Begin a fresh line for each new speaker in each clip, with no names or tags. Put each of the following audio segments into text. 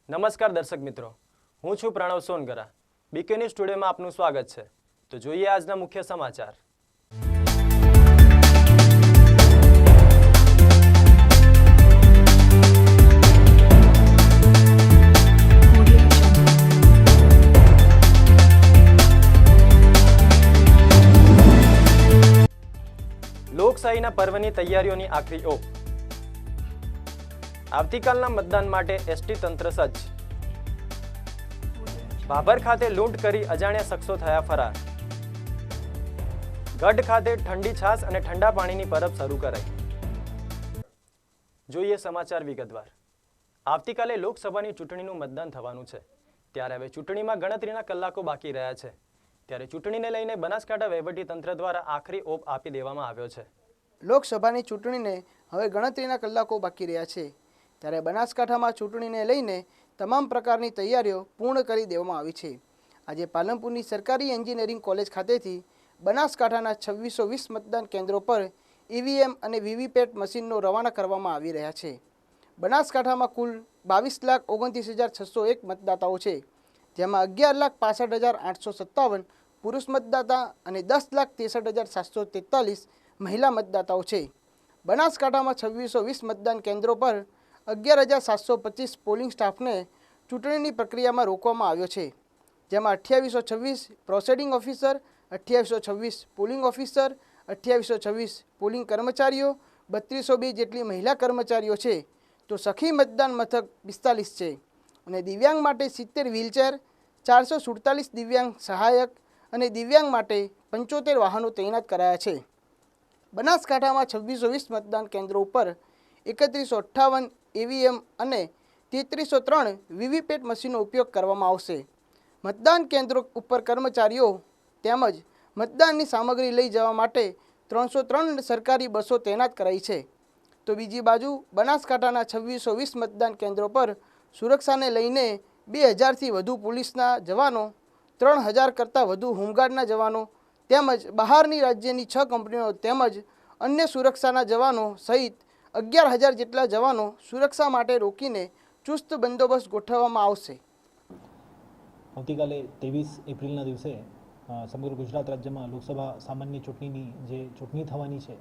નમસ્કાર દર્શક મિત્રો, હું છું પ્રણવ સોનગરા. બીકે ન્યૂઝ સ્ટુડિયોમાં આપનું સ્વાગત છે. તો જોઈએ આજના મુખ્ય સમાચાર. લોકશાહીના પર્વની તૈયારીઓની આખરી ઓપ. આવતીકાલના મતદાન માટે એસટી તંત્ર સજ્જ. ભાભર ખાતે લૂંટ કરી અજાણ્યા શખ્સો થયા ફરાર. ગઢ ખાતે ઠંડી છાશ અને ઠંડા પાણીની પરબ શરૂ કરાઈ. જોઈએ સમાચાર વિગતવાર. આવતીકાલે લોકસભાની ચૂંટણીનું મતદાન થવાનું છે. ત્યારે હવે ચૂંટણીમાં ગણતરીના કલાકો બાકી રહ્યા છે. ત્યારે ચૂંટણીને લઈને બનાસકાંઠા વહીવટીતંત્ર દ્વારા આખરી ઓપ આપી દેવામાં આવ્યો છે.
લોકસભાની ચૂંટણીને હવે ગણતરીના કલાકો બાકી રહ્યા છે. ત્યારે બનાસકાંઠામાં ચૂંટણીને લઈને તમામ પ્રકારની તૈયારીઓ પૂર્ણ કરી દેવામાં આવી છે. આજે પાલનપુરની સરકારી એન્જિનિયરિંગ કોલેજ ખાતેથી બનાસકાંઠાના 2620 મતદાન કેન્દ્રો પર ઈવીએમ અને વીવીપેટ મશીનનો રવાના કરવામાં આવી રહ્યા છે. બનાસકાંઠામાં કુલ 22,29,601 મતદાતાઓ છે, જેમાં 11,65,857 પુરુષ મતદાતા અને 10,63,743 મહિલા મતદાતાઓ છે. બનાસકાંઠામાં 2620 મતદાન કેન્દ્રો પર 11,725 પોલિંગ સ્ટાફને ચૂંટણીની પ્રક્રિયામાં રોકવામાં આવ્યો છે, જેમાં 2826 પ્રોસેડિંગ ઓફિસર, 2826 પોલિંગ ઓફિસર, 2826 પોલિંગ કર્મચારીઓ, 3202 જેટલી મહિલા કર્મચારીઓ છે. તો સખી મતદાન મથક 45 છે અને દિવ્યાંગ માટે 70 વ્હીલચેર, 447 દિવ્યાંગ સહાયક અને દિવ્યાંગ માટે 75 વાહનો તૈનાત કરાયા છે. બનાસકાંઠામાં 2620 મતદાન કેન્દ્રો ઉપર 3158 ઈવીએમ અને 3303 વીવીપેટ મશીનનો ઉપયોગ કરવામાં આવશે. મતદાન કેન્દ્રો ઉપર કર્મચારીઓ તેમજ મતદાનની સામગ્રી લઈ જવા માટે 303 સરકારી બસો તૈનાત કરાઈ છે. તો બીજી બાજુ બનાસકાંઠાના 2620 મતદાન કેન્દ્રો પર સુરક્ષાને લઈને 2000થી વધુ પોલીસના જવાનો, 3000 કરતાં વધુ હોમગાર્ડના જવાનો તેમજ બહારની રાજ્યની 6 કંપનીઓ તેમજ અન્ય સુરક્ષાના જવાનો સહિત 11,000 જેટલા જવાનો સુરક્ષા માટે રોકીને ચુસ્ત બંદોબસ્ત ગોઠવવામાં આવશે.
આવતીકાલે 23 એપ્રિલના દિવસે સમગ્ર ગુજરાત રાજ્યમાં લોકસભા સામાન્ય ચૂંટણીની જે ચૂંટણી થવાની છે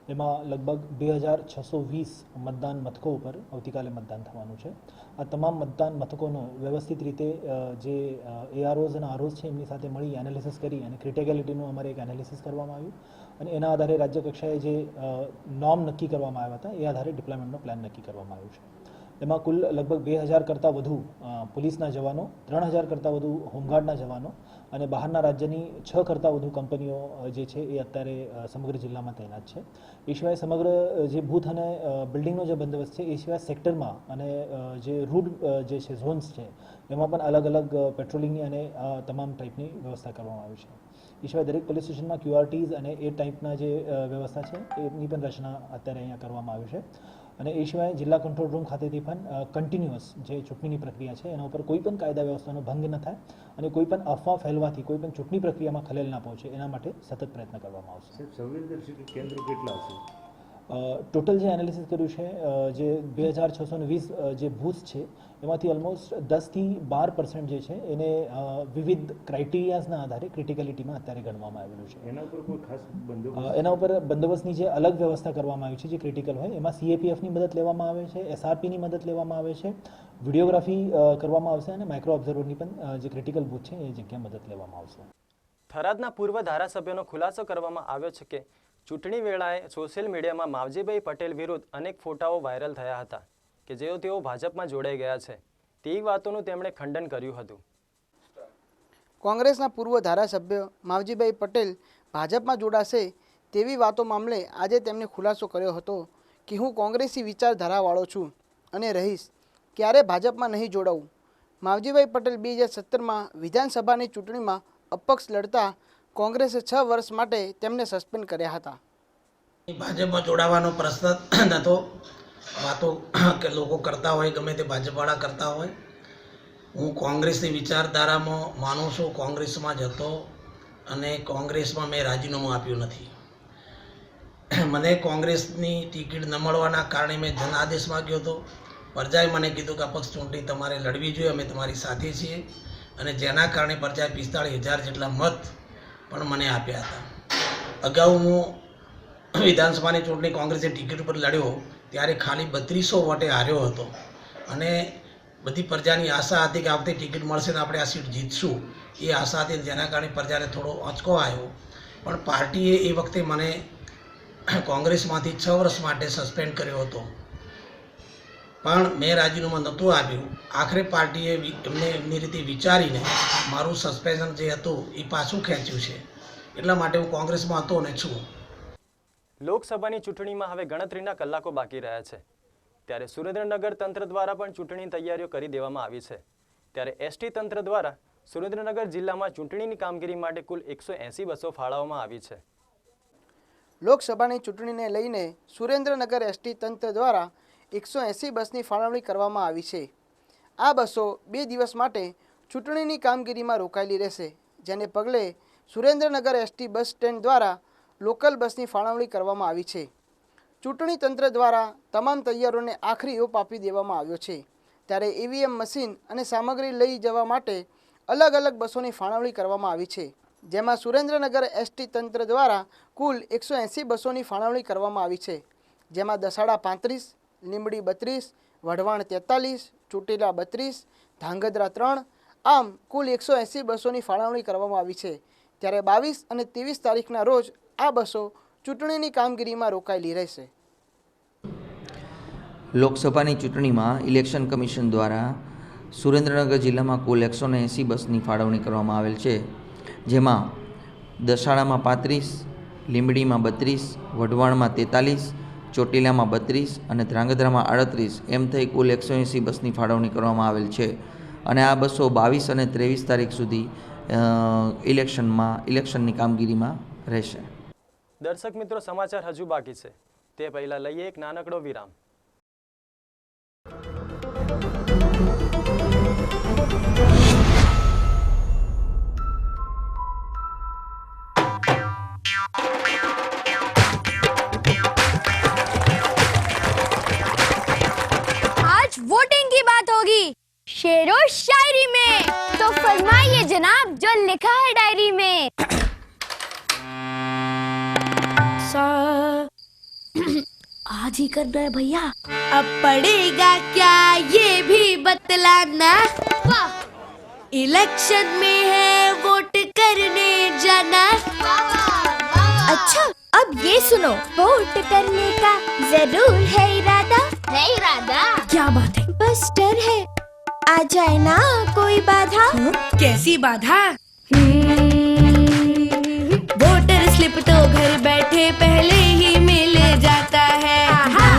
એમાં લગભગ 2620 મતદાન મથકો ઉપર આવતીકાલે મતદાન થવાનું છે. આ તમામ મતદાન મથકોનો વ્યવસ્થિત રીતે જે એઆરઓઝ અને આરઓઝ છે એમની સાથે મળી એનાલિસિસ કરી અને ક્રિટિકાલિટીનું અમારે એક એનાલિસિસ કરવામાં આવ્યું અને એના આધારે રાજ્ય કક્ષાએ જે નોર્મ નક્કી કરવામાં આવ્યા હતા એ આધારે ડિપ્લોયમેન્ટનો પ્લાન નક્કી કરવામાં આવ્યો છે. એમાં કુલ લગભગ 2000 કરતાં વધુ પોલીસના જવાનો, 3000 કરતાં વધુ હોમગાર્ડના જવાનો અને બહારના રાજ્યની 6 કરતાં વધુ કંપનીઓ જે છે એ અત્યારે સમગ્ર જિલ્લામાં તૈનાત છે. એ સિવાય સમગ્ર જે બૂથ અને બિલ્ડિંગનો જે બંદોબસ્ત છે એ સિવાય સેક્ટરમાં અને જે રૂટ જે છે ઝોન્સ છે એમાં પણ અલગ અલગ પેટ્રોલિંગની અને તમામ ટાઈપની વ્યવસ્થા કરવામાં આવી છે. એ સિવાય દરેક પોલીસ સ્ટેશનમાં ક્યુઆરટીઝ અને એ ટાઈપના જે વ્યવસ્થા છે એની પણ રચના અત્યારે અહીંયા કરવામાં આવી છે. અને એ સિવાય જિલ્લા કંટ્રોલ રૂમ ખાતેથી પણ કન્ટિન્યુઅસ જે ચૂંટણીની પ્રક્રિયા છે એના ઉપર કોઈ પણ કાયદા વ્યવસ્થાનો ભંગ ન થાય અને કોઈ પણ અફવા ફેલવાથી કોઈ પણ ચૂંટણી પ્રક્રિયામાં ખલેલ ના પહોંચે એના માટે સતત પ્રયત્ન કરવામાં આવશે.
સંવેદનશીલ કેન્દ્રો કેટલા હશે?
ટોટલ જે એનાલિસિસ કર્યું છે જે 2620 જે બૂથ છે એમાંથી ઓલમોસ્ટ 10થી 12% જે છે એને વિવિધ ક્રાઇટેરિયાઝના આધારે ક્રિટિકાલિટીમાં અત્યારે ગણવામાં આવેલું છે.
એના ઉપર કોઈ ખાસ બંદોબસ્ત?
એના ઉપર બંદોબસ્તની જે અલગ વ્યવસ્થા કરવામાં આવી છે જે ક્રિટિકલ હોય એમાં સીએપીએફની મદદ લેવામાં આવે છે, એસઆરપીની મદદ લેવામાં આવે છે, વિડીયોગ્રાફી કરવામાં આવશે અને માઇક્રો ઓબ્ઝર્વરની પણ જે ક્રિટિકલ બૂથ છે એ જગ્યાએ મદદ લેવામાં આવશે.
થરાદના પૂર્વ ધારાસભ્યનો ખુલાસો કરવામાં આવ્યો છે કે ચૂંટણી વેળાએ સોશિયલ મીડિયામાં માવજીભાઈ પટેલ વિરુદ્ધ અનેક ફોટાઓ વાયરલ થયા હતા કે તેઓ ભાજપમાં જોડાઈ ગયા છે. તે વાતોનું તેમણે ખંડન કર્યું હતું.
કોંગ્રેસના પૂર્વ ધારાસભ્ય માવજીભાઈ પટેલ ભાજપમાં જોડાશે તેવી વાતો મામલે આજે તેમણે ખુલાસો કર્યો હતો કે હું કોંગ્રેસી વિચારધારાવાળો છું અને રહીશ, ક્યારે ભાજપમાં નહીં જોડાવું. માવજીભાઈ પટેલ 2017માં વિધાનસભાની ચૂંટણીમાં અપક્ષ લડતા કોંગ્રેસે 6 વર્ષ માટે તેમને સસ્પેન્ડ કર્યા હતા.
ભાજપમાં જોડાવાનો પ્રશ્ન નહોતો. વાતો કે લોકો કરતા હોય, ગમે તે ભાજપવાળા કરતા હોય. હું કોંગ્રેસની વિચારધારામાં માનું છું, કોંગ્રેસમાં જ હતો અને કોંગ્રેસમાં મેં રાજીનામું આપ્યું નથી. મને કોંગ્રેસની ટિકિટ ન મળવાના કારણે મેં જનાદેશ માગ્યો હતો પ્રજાએ મને કીધું કે અપક્ષ ચૂંટણી તમારે લડવી જોઈએ, અમે તમારી સાથે છીએ, અને જેના કારણે પ્રજાએ 45,000 જેટલા મત પણ મને આપ્યા હતા. અગાઉ હું વિધાનસભાની ચૂંટણી કોંગ્રેસની ટિકિટ ઉપર લડ્યો ત્યારે ખાલી 3200 વોટે હાર્યો હતો, અને બધી પ્રજાની આશા હતી કે આ વખતે ટિકિટ મળશે ને આપણે આ સીટ જીતશું, એ આશા હતી, જેના કારણે પ્રજાને થોડો આંચકો આવ્યો. પણ પાર્ટીએ એ વખતે મને કોંગ્રેસમાંથી 6 વર્ષ માટે સસ્પેન્ડ કર્યો હતો, પણ મેં રાજીનામું નહોતું આપ્યું. આખરે પાર્ટીએ એમની રીતે વિચારીને મારું સસ્પેન્શન જે હતું એ પાછું ખેંચ્યું છે. એટલા માટે હું કોંગ્રેસમાં હતો અને છું.
લોકસભાની ચૂંટણીમાં હવે ગણતરીના કલાકો બાકી રહ્યા છે, ત્યારે સુરેન્દ્રનગર તંત્ર દ્વારા પણ ચૂંટણીની તૈયારીઓ કરી દેવામાં આવી છે. ત્યારે એસટી તંત્ર દ્વારા સુરેન્દ્રનગર જિલ્લામાં ચૂંટણીની કામગીરી માટે કુલ 180 બસો ફાળવવામાં આવી છે.
લોકસભાની ચૂંટણીને લઈને સુરેન્દ્રનગર એસટી તંત્ર દ્વારા 180 બસની ફાળવણી કરવામાં આવી છે. આ બસો 2 દિવસ માટે ચૂંટણીની કામગીરીમાં રોકાયેલી રહેશે, જેને પગલે સુરેન્દ્રનગર એસટી બસ સ્ટેન્ડ દ્વારા લોકલ બસની ફાળવણી કરવામાં આવી છે. ચૂંટણી તંત્ર દ્વારા તમામ તૈયારીઓને આખરી ઓપ આપી દેવામાં આવ્યો છે. ત્યારે ઈવીએમ મશીન અને સામગ્રી લઈ જવા માટે અલગ અલગ બસોની ફાળવણી કરવામાં આવી છે, જેમાં સુરેન્દ્રનગર એસટી તંત્ર દ્વારા કુલ 180 બસોની ફાળવણી કરવામાં આવી છે, જેમાં દસાડા 35, લીંબડી 32, વઢવાણ 43, ચોટીલા 32, ધાંગધ્રા 3, આમ કુલ 180 બસોની ફાળવણી કરવામાં આવી છે. ત્યારે 22 અને 23 તારીખના રોજ આ બસો ચૂંટણીની કામગીરીમાં રોકાયેલી રહેશે.
લોકસભાની ચૂંટણીમાં ઇલેક્શન કમિશન દ્વારા સુરેન્દ્રનગર જિલ્લામાં કુલ 180 બસની ફાળવણી કરવામાં આવેલ છે, જેમાં દસાડામાં 35, લીંબડીમાં 32, વઢવાણમાં 43, ચોટીલામાં 32 અને ધ્રાંગધ્રામાં 38 એમ થઈ કુલ 180 બસની ફાળવણી કરવામાં આવેલ છે. અને આ બસો 22 અને 23 તારીખ સુધી ઇલેક્શનની કામગીરીમાં રહેશે.
દર્શક મિત્રો, સમાચાર હજુ બાકી છે, તે પહેલાં લઈએ એક નાનકડો વિરામ.
आज वोटिंग की बात होगी शेरो शायरी में, तो फरमाइए जनाब जो लिखा है डायरी में. आज ही करना है भैया.
अब पड़ेगा क्या ये भी बतलाना.
वाह.
इलेक्शन में है वोट करने जाना.
अच्छा अब ये सुनो, वोट करने का जरूर है इरादा. है इरादा.
क्या बात है.
बस डर है आ जाए ना कोई बाधा.
कैसी बाधा. वोटर स्लिप तो घर बैठे पहले ही मिल जाता है.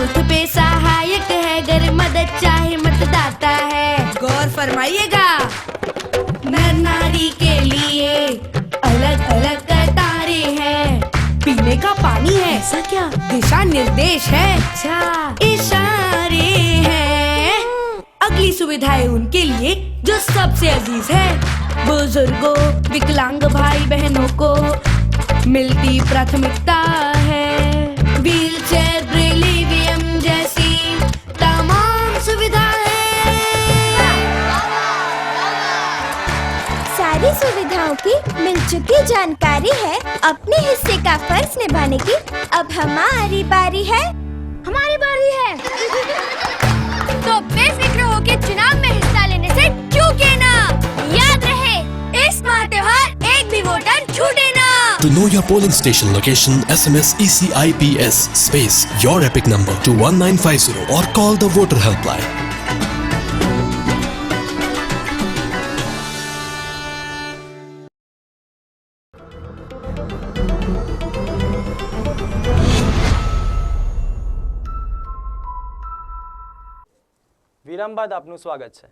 बूथ पे सहायक है, अगर मदद चाहे मतदाता है. गौर फरमाइएगा, नर नारी के लिए अलग अलग कतारें हैं. पीने का पानी है. ऐसा क्या. दिशा निर्देश है. अच्छा. इशारे हैं. अगली सुविधाएं उनके लिए जो सबसे अजीज है. बुजुर्गों, विकलांग भाई बहनों को मिलती प्राथमिकता है. व्हील चेयर, ब्रेल ईवीएम जैसी तमाम सुविधाएं.
सारी सुविधाओं की मिल चुकी जानकारी है. अपने हिस्से का फर्ज निभाने की अब हमारी बारी है. हमारी बारी है. तो बेफिक्र होकर चुनाव में हिस्सा लेने से चूके ना. याद रहे, इस माह त्योहार एक भी वोटर छूटे ना.
To know your polling station location, SMS ECIPS space your epic number to 1950 or call the voter helpline.
વિરામ બાદ આપનું સ્વાગત છે.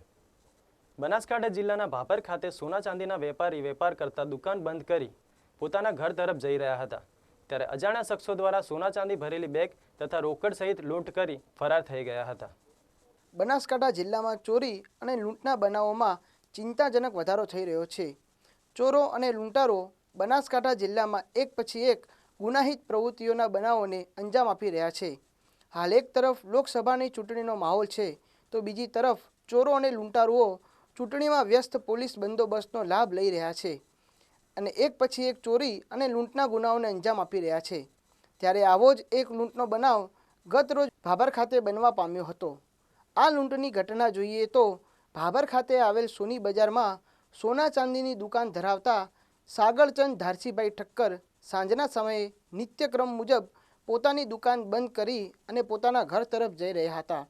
બનાસકાંઠા જિલ્લાના ભાભર ખાતે સોના ચાંદીના વેપારી વેપાર કરતા દુકાન બંધ કરી પોતાના ઘર તરફ જઈ રહ્યા હતા, ત્યારે અજાણ્યા શખ્સો દ્વારા સોના ચાંદી ભરેલી બેગ તથા રોકડ સહિત લૂંટ કરી ફરાર થઈ ગયા હતા.
બનાસકાંઠા જિલ્લામાં ચોરી અને લૂંટના બનાવોમાં ચિંતાજનક વધારો થઈ રહ્યો છે. ચોરો અને લૂંટારો બનાસકાંઠા જિલ્લામાં એક પછી એક ગુનાહિત પ્રવૃત્તિઓના બનાવોને અંજામ આપી રહ્યા છે. હાલ એક તરફ લોકસભાની ચૂંટણીનો માહોલ છે, તો બીજી તરફ ચોરો અને લૂંટારુઓ ચૂંટણીમાં વ્યસ્ત પોલીસ બંદોબસ્તનો લાભ લઈ રહ્યા છે અને એક પછી એક ચોરી અને લૂંટના ગુનાઓને અંજામ આપી રહ્યા છે. ત્યારે આવો જ એક લૂંટનો બનાવ ગત રોજ ભાભર ખાતે બનવા પામ્યો હતો. આ લૂંટની ઘટના જોઈએ તો ભાભર ખાતે આવેલ સોની બજારમાં સોના ચાંદીની દુકાન ધરાવતા સાગરચંદ ધારસીભાઈ ઠક્કર સાંજના સમયે નિત્યક્રમ મુજબ પોતાની દુકાન બંધ કરી અને પોતાના ઘર તરફ જઈ રહ્યા હતા.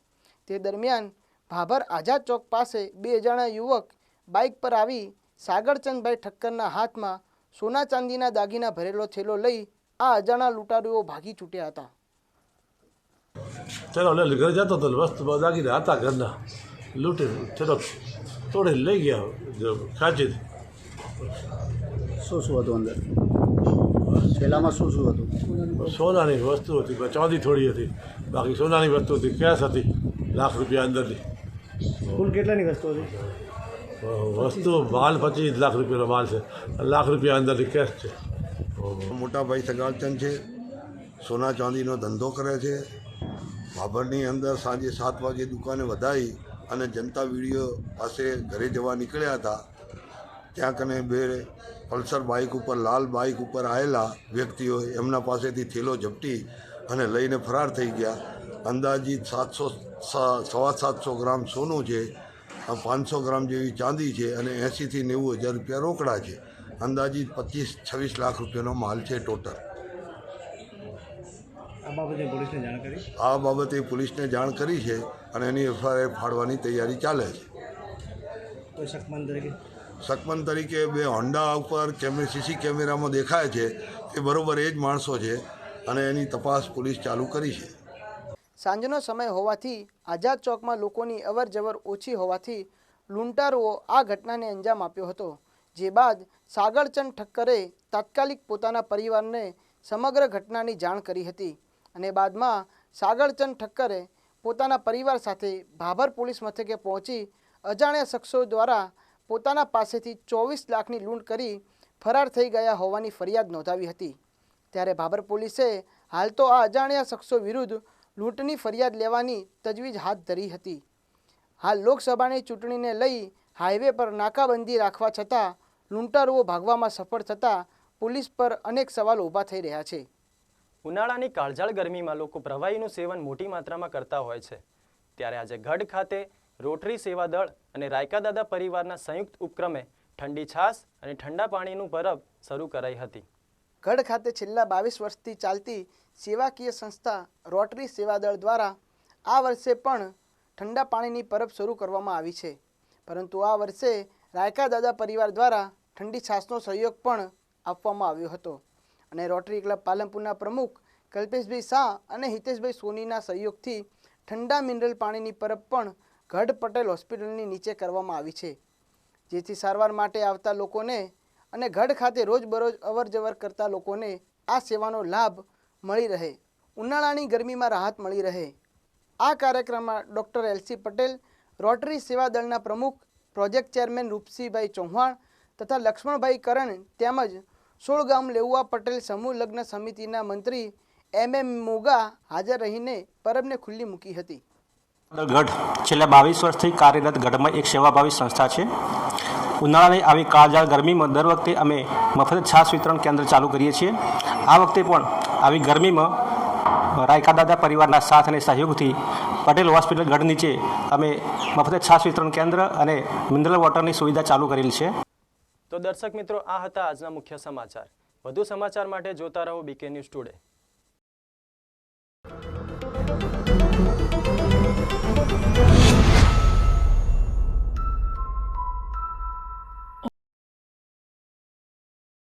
તે દરમિયાન ભાભર આઝાદ ચોક પાસે બે અજાણ્યા યુવક બાઇક પર આવી સાગરચંદભાઈ ઠક્કરના હાથમાં સોના ચાંદીના દાગીના ભરેલો થેલો લઈ આ અજાણ્યા લૂંટારુઓ ભાગી છૂટ્યા હતા.
ચલો લે ઘરે જતો હતો વસ્તુ દાગીના હતા ઘરના લૂંટી ચલો તોડે લઈ ગયા ખાંચી.
શું હતું અંદર થેલામાં? શું હતું?
સોનાની વસ્તુ હતી, ચાંદી થોડી હતી, બાકી સોનાની વસ્તુ હતી, કેશ હતી લાખ રૂપિયા અંદરની.
કુલ કેટલાની વસ્તુ હતી?
વસ્તુ માલ 25 લાખ રૂપિયાનો માલ છે, લાખ રૂપિયા અંદરની કેશ છે.
મોટા ભાઈ સગાળચંદ છે, સોના ચાંદીનો ધંધો કરે છે. ભાભરની અંદર સાંજે 7 વાગે દુકાને વધારી અને જનતા વિડીયો પાસે ઘરે જવા નીકળ્યા હતા. ત્યાં કને બે પલ્સર બાઇક ઉપર, લાલ બાઇક ઉપર આવેલા વ્યક્તિઓ એમના પાસેથી થેલો ઝપટી અને લઈને ફરાર થઈ ગયા. અંદાજિત 700 ગ્રામ સોનું છે, 500 ગ્રામ જેવી ચાંદી છે અને 80 થી 90 હજાર રૂપિયા રોકડા છે. અંદાજિત 25-26 લાખ રૂપિયાનો માલ છે ટોટલ. આ બાબતે પોલીસને જાણ કરી છે અને એની એફઆઈઆર ફાડવાની તૈયારી ચાલે છે. શકમન તરીકે બે હોન્ડા ઉપર સીસી કેમેરામાં દેખાય છે એ બરોબર એ જ માણસો છે અને એની તપાસ પોલીસ ચાલુ કરી છે.
સાંજનો સમય હોવાથી આઝાદ ચોકમાં લોકોની અવર જવર ઓછી હોવાથી લૂંટારુઓ આ ઘટનાને અંજામ આપ્યો હતો. જે બાદ સાગરચંદ ઠક્કરે તાત્કાલિક પોતાના પરિવારને સમગ્ર ઘટનાની જાણ કરી હતી અને બાદમાં સાગરચંદ ઠક્કરે પોતાના પરિવાર સાથે ભાભર પોલીસ મથકે પહોંચી અજાણ્યા શખ્સો દ્વારા પોતાના પાસેથી 24 લાખની લૂંટ કરી ફરાર થઈ ગયા હોવાની ફરિયાદ નોંધાવી હતી. ત્યારે ભાભર પોલીસે હાલ તો આ અજાણ્યા શખ્સો વિરુદ્ધ લૂંટની ફરિયાદ લેવાની તજવીજ હાથ ધરી હતી. હાલ લોકસભાની ચૂંટણીને લઈ હાઈવે પર નાકાબંધી રાખવા છતાં લૂંટારુઓ ભાગવામાં સફળ થતાં પોલીસ પર અનેક સવાલો ઊભા થઈ રહ્યા છે.
ઉનાળાની કાળઝાળ ગરમીમાં લોકો પ્રવાહીનું સેવન મોટી માત્રામાં કરતા હોય છે. ત્યારે આજે ગઢ ખાતે રોટરી સેવા દળ અને રાયકા દાદા પરિવારના સંયુક્ત ઉપક્રમે ઠંડી છાશ અને ઠંડા પાણીનું પરબ શરૂ કરાઈ હતી.
ગઢ ખાતે છેલ્લા 22 વર્ષથી ચાલતી સેવાકીય સંસ્થા રોટરી સેવા દળ દ્વારા આ વર્ષે પણ ઠંડા પાણીની પરબ શરૂ કરવામાં આવી છે. પરંતુ આ વર્ષે રાયકા દાદા પરિવાર દ્વારા ઠંડી છાશનો સહયોગ પણ આપવામાં આવ્યો હતો અને રોટરી ક્લબ પાલનપુરના પ્રમુખ કલ્પેશભાઈ શાહ અને હિતેશભાઈ સોનીના સહયોગથી ઠંડા મિનરલ પાણીની પરબ પણ ગઢ પટેલ હોસ્પિટલની નીચે કરવામાં આવી છે, જેથી સારવાર માટે આવતા લોકોને અને ગઢ ખાતે રોજબરોજ અવર જવર કરતા લોકોને આ સેવાનો લાભ મળી રહે, ઉનાળાની ગરમીમાં રાહત મળી રહે. આ કાર્યક્રમમાં ડૉક્ટર એલસી પટેલ, રોટરી સેવા દળના પ્રમુખ પ્રોજેક્ટ ચેરમેન રૂપસિંહભાઈ ચૌહાણ તથા લક્ષ્મણભાઈ કરણ તેમજ 16 ગામ લેઉવા પટેલ સમૂહ લગ્ન સમિતિના મંત્રી MM મોગા હાજર રહીને પરબને ખુલ્લી મૂકી હતી.
ગઢ છેલ્લા 22 વર્ષથી કાર્યરત ગઢમાં એક સેવાભાવી સંસ્થા છે. ઉનાળાની આવી કાળઝાળ ગરમીમાં દર વખતે અમે મફત છાશ વિતરણ કેન્દ્ર ચાલુ કરીએ છીએ. આ વખતે પણ આવી ગરમીમાં રાયકા દાદા પરિવારના સાથ અને સહયોગથી પટેલ હોસ્પિટલ ગઢ નીચે અમે મફત છાશ વિતરણ કેન્દ્ર અને મિનરલ વોટરની સુવિધા ચાલુ કરેલી છે.
તો દર્શક મિત્રો, આ હતા આજના મુખ્ય સમાચાર. વધુ સમાચાર માટે જોતા રહો BK ન્યૂઝ ટુડે.